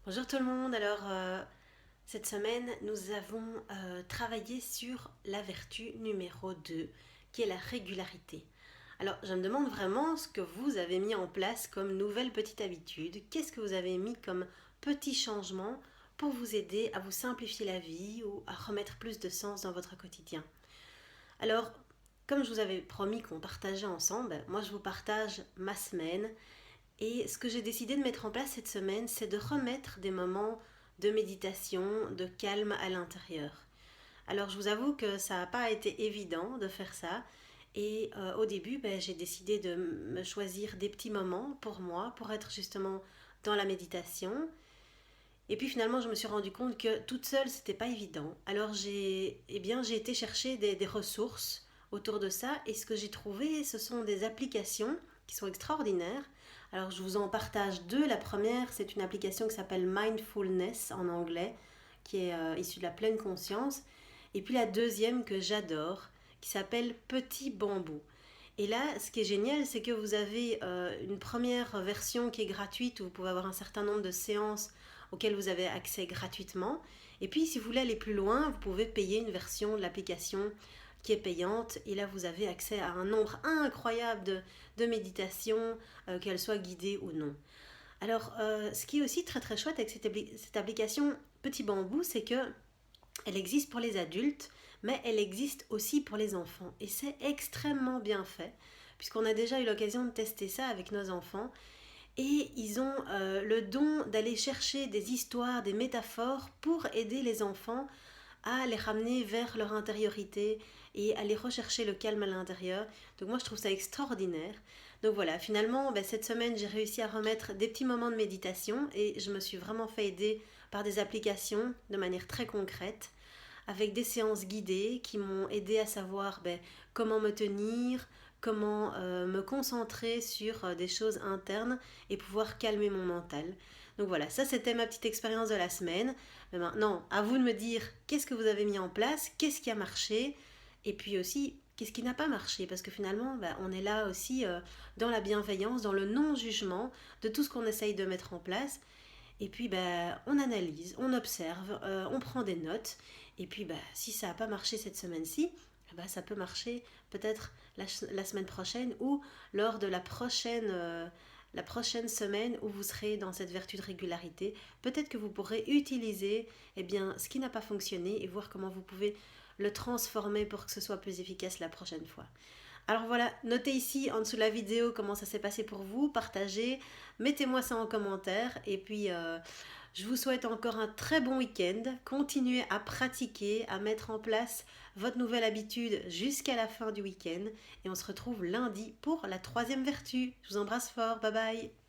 Bonjour tout le monde, cette semaine nous avons travaillé sur la vertu numéro 2 qui est la régularité. Alors je me demande vraiment ce que vous avez mis en place comme nouvelle petite habitude, qu'est-ce que vous avez mis comme petit changement pour vous aider à vous simplifier la vie ou à remettre plus de sens dans votre quotidien. Alors comme je vous avais promis qu'on partageait ensemble, moi je vous partage ma semaine et ce que j'ai décidé de mettre en place cette semaine, c'est de remettre des moments de méditation, de calme à l'intérieur. Alors je vous avoue que ça n'a pas été évident de faire ça. Et au début, j'ai décidé de me choisir des petits moments pour moi, pour être justement dans la méditation. Et puis finalement, je me suis rendu compte que toute seule, c'était pas évident. Alors j'ai été chercher des ressources autour de ça. Et ce que j'ai trouvé, ce sont des applications qui sont extraordinaires. Alors je vous en partage deux. La première, c'est une application qui s'appelle Mindfulness en anglais, qui est issue de la pleine conscience. Et puis la deuxième que j'adore, qui s'appelle Petit Bambou. Et là, ce qui est génial, c'est que vous avez une première version qui est gratuite où vous pouvez avoir un certain nombre de séances auxquelles vous avez accès gratuitement. Et puis, si vous voulez aller plus loin, vous pouvez payer une version de l'application qui est payante. Et là, vous avez accès à un nombre incroyable de méditations, qu'elles soient guidées ou non. Alors, ce qui est aussi très très chouette avec cette application Petit Bambou, c'est que elle existe pour les adultes, mais elle existe aussi pour les enfants. Et c'est extrêmement bien fait, puisqu'on a déjà eu l'occasion de tester ça avec nos enfants. Et ils ont le don d'aller chercher des histoires, des métaphores pour aider les enfants à les ramener vers leur intériorité et à les rechercher le calme à l'intérieur. Donc moi je trouve ça extraordinaire. Donc voilà, finalement cette semaine j'ai réussi à remettre des petits moments de méditation et je me suis vraiment fait aider par des applications de manière très concrète avec des séances guidées qui m'ont aidé à savoir comment me tenir, comment me concentrer sur des choses internes et pouvoir calmer mon mental. Donc voilà, ça c'était ma petite expérience de la semaine. Mais maintenant, à vous de me dire qu'est-ce que vous avez mis en place, qu'est-ce qui a marché et puis aussi qu'est-ce qui n'a pas marché parce que finalement on est là aussi dans la bienveillance, dans le non-jugement de tout ce qu'on essaye de mettre en place. Et puis on analyse, on observe, on prend des notes. Et puis si ça n'a pas marché cette semaine-ci, ça peut marcher peut-être la semaine prochaine ou lors de la prochaine semaine où vous serez dans cette vertu de régularité. Peut-être que vous pourrez utiliser ce qui n'a pas fonctionné et voir comment vous pouvez le transformer pour que ce soit plus efficace la prochaine fois. Alors voilà, notez ici en dessous de la vidéo comment ça s'est passé pour vous, partagez, mettez-moi ça en commentaire et puis je vous souhaite encore un très bon week-end. Continuez à pratiquer, à mettre en place votre nouvelle habitude jusqu'à la fin du week-end et on se retrouve lundi pour la troisième vertu. Je vous embrasse fort, bye bye.